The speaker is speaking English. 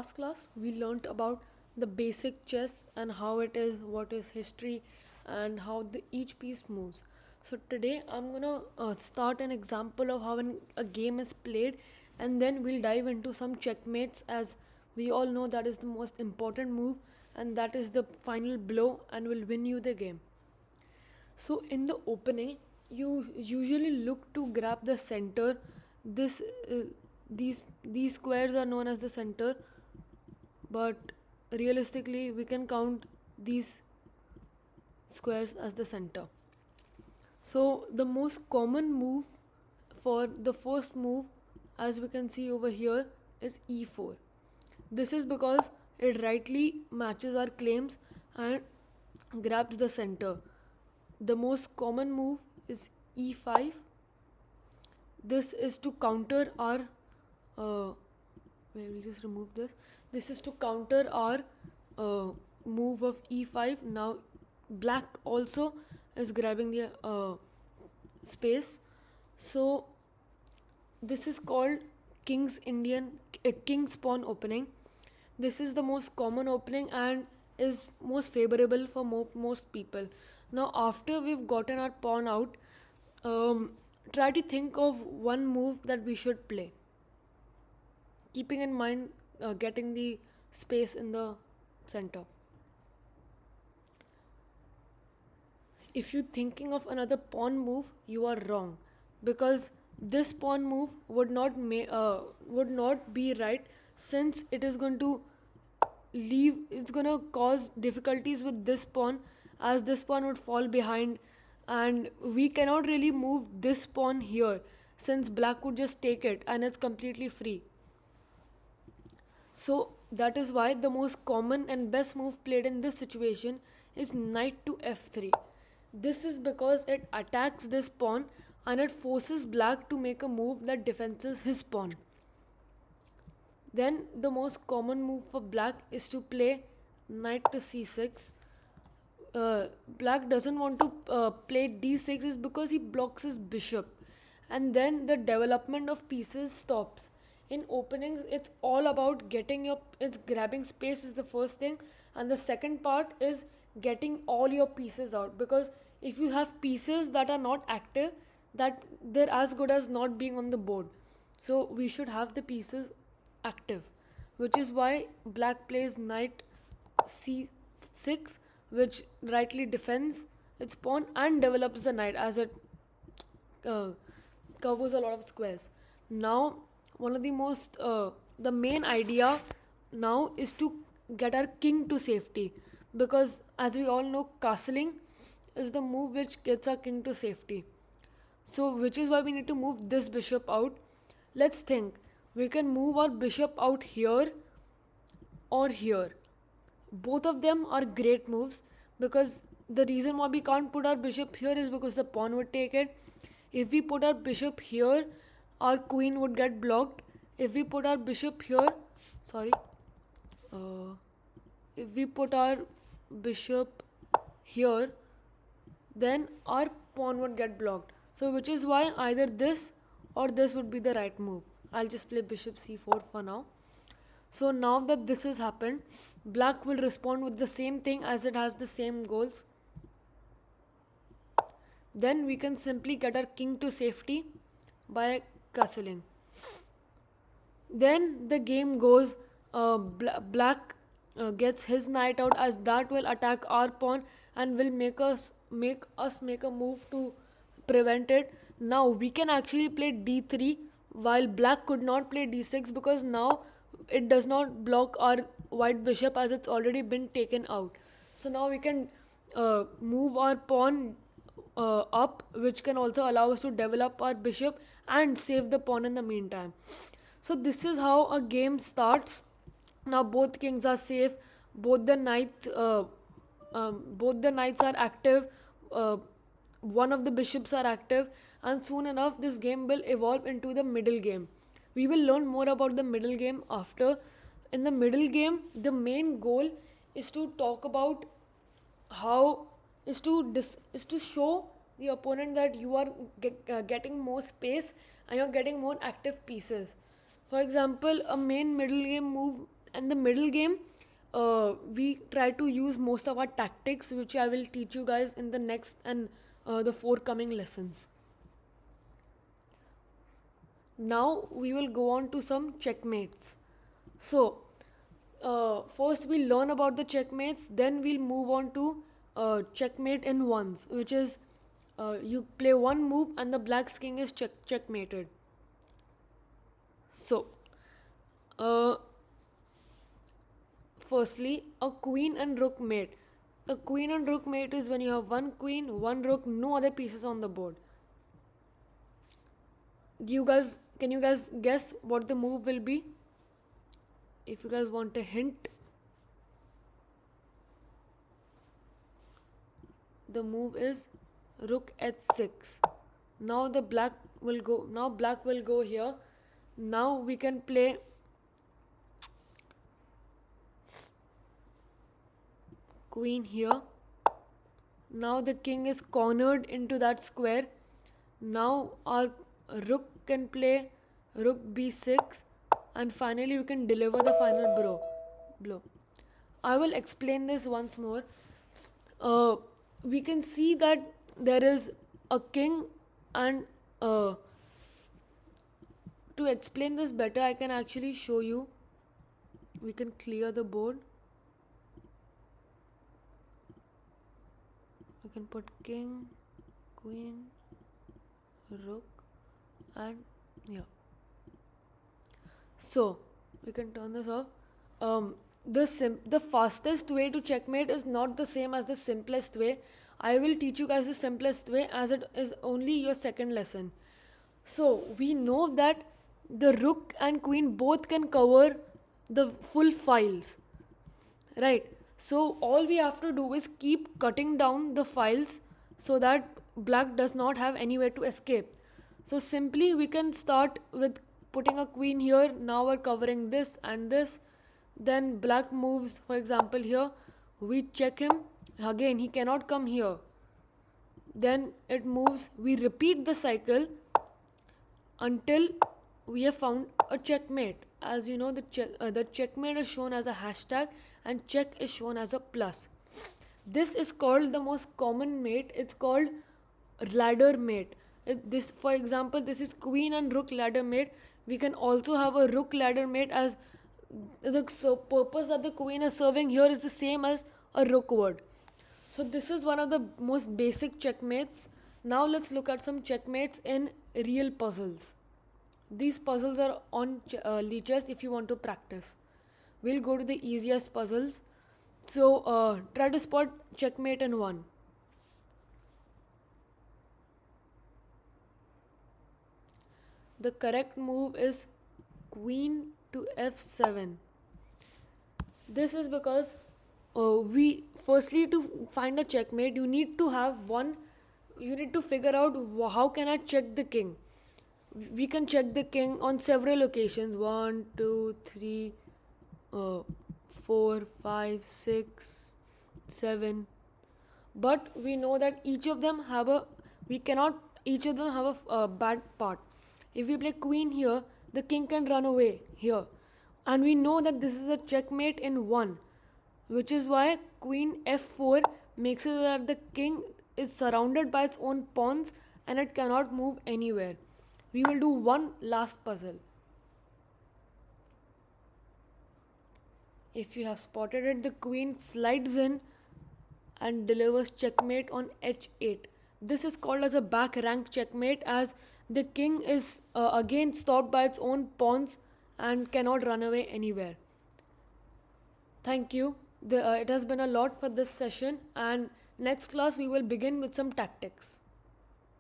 Last class we learnt about the basic chess and how it is, what is history, and how each piece moves. So today I'm gonna start an example of how a game is played, and then we'll dive into some checkmates, as we all know that is the most important move, and that is the final blow and will win you the game. So in the opening, you usually look to grab the center. This these squares are known as the center, but realistically we can count these squares as the center. So the most common move for the first move, as we can see over here, is e4. This is because it rightly matches our claims and grabs the center. The most common move is e5. This is to counter our we'll just remove this. This is to counter our move of e5. Now black also is grabbing the space, so this is called king's pawn opening. This is the most common opening and is most favorable for most people. Now after we've gotten our pawn out, try to think of one move that we should play, keeping in mind getting the space in the center. If you're thinking of another pawn move, you are wrong, because this pawn move would not be right, since it is going to it's going to cause difficulties with this pawn, as this pawn would fall behind, and we cannot really move this pawn here, since black would just take it and it's completely free. So that is why the most common and best move played in this situation is knight to f3. This is because it attacks this pawn and it forces black to make a move that defends his pawn. Then the most common move for black is to play knight to c6. Black doesn't want to play d6 is because he blocks his bishop, and then the development of pieces stops. In openings, it's all about it's grabbing space is the first thing, and the second part is getting all your pieces out, because if you have pieces that are not active, that they're as good as not being on the board. So we should have the pieces active, which is why black plays knight c6, which rightly defends its pawn and develops the knight as it uh, covers a lot of squares. Now, one of the main idea now is to get our king to safety, because as we all know, castling is the move which gets our king to safety. So, which is why we need to move this bishop out. Let's think. We can move our bishop out here or here. Both of them are great moves, because the reason why we can't put our bishop here is because the pawn would take it. If we put our bishop here, our queen would get blocked. If we put our bishop here, sorry, uh, if we put our bishop here, then our pawn would get blocked. So which is why either this or this would be the right move. I'll just play bishop c4 for now. So now that this has happened, black will respond with the same thing, as it has the same goals. Then we can simply get our king to safety by castling. Then the game goes, black gets his knight out, as that will attack our pawn and will make a move to prevent it. Now we can actually play d3, while black could not play d6, because now it does not block our white bishop, as it's already been taken out. So now we can move our pawn up, which can also allow us to develop our bishop and save the pawn in the meantime. So this is how a game starts. Now both kings are safe, both the knights are active, uh, one of the bishops are active, and soon enough this game will evolve into the middle game. We will learn more about the middle game after. In the middle game, the main goal is to talk about how is to show the opponent that you are getting more space and you're getting more active pieces. For example, a main middle game move And the middle game, we try to use most of our tactics, which I will teach you guys in the next and the forthcoming lessons. Now we will go on to some checkmates. So, first we'll learn about the checkmates, then we'll move on to checkmate in ones, which is you play one move and the black's king is checkmated. So, uh, firstly, a queen and rook mate. A queen and rook mate is when you have one queen, one rook, no other pieces on the board. Can you guys guess what the move will be? If you guys want a hint, the move is rook h6. Now the black will go. Now black will go here. Now we can play queen here. Now the king is cornered into that square. Now our rook can play rook b6, and finally we can deliver the final blow. I will explain this once more. uh, we can see that there is a king, and to explain this better I can actually show you. We can clear the board. We can put king, queen, rook, and yeah. So we can turn this off. The fastest way to checkmate is not the same as the simplest way. I will teach you guys the simplest way, as it is only your second lesson. So we know that the rook and queen both can cover the full files, right? So all we have to do is keep cutting down the files so that black does not have anywhere to escape. So simply we can start with putting a queen here. Now we're covering this and this. Then black moves, for example, here. We check him. Again, he cannot come here. Then it moves. We repeat the cycle until we have found a checkmate. As you know, the checkmate is shown as a hashtag and check is shown as a plus. This is called the most common mate. It's called ladder mate. This, for example, this is queen and rook ladder mate. We can also have a rook ladder mate, as the purpose that the queen is serving here is the same as a rook would. So this is one of the most basic checkmates. Now let's look at some checkmates in real puzzles. These puzzles are on Lichess if you want to practice. We'll go to the easiest puzzles. So try to spot checkmate in one. The correct move is queen to f7. This is because we firstly, to find a checkmate, you need to figure out how can I check the king. We can check the king on several locations: 1 2 3 4 5 6 7. But we know that each of them have a bad part. If we play queen here, the king can run away here, and we know that this is a checkmate in 1, which is why queen f4 makes it that the king is surrounded by its own pawns and it cannot move anywhere. We will do one last puzzle. If you have spotted it, the queen slides in and delivers checkmate on h8. This is called as a back rank checkmate, as the king is again stopped by its own pawns and cannot run away anywhere. Thank you. It has been a lot for this session, and next class we will begin with some tactics.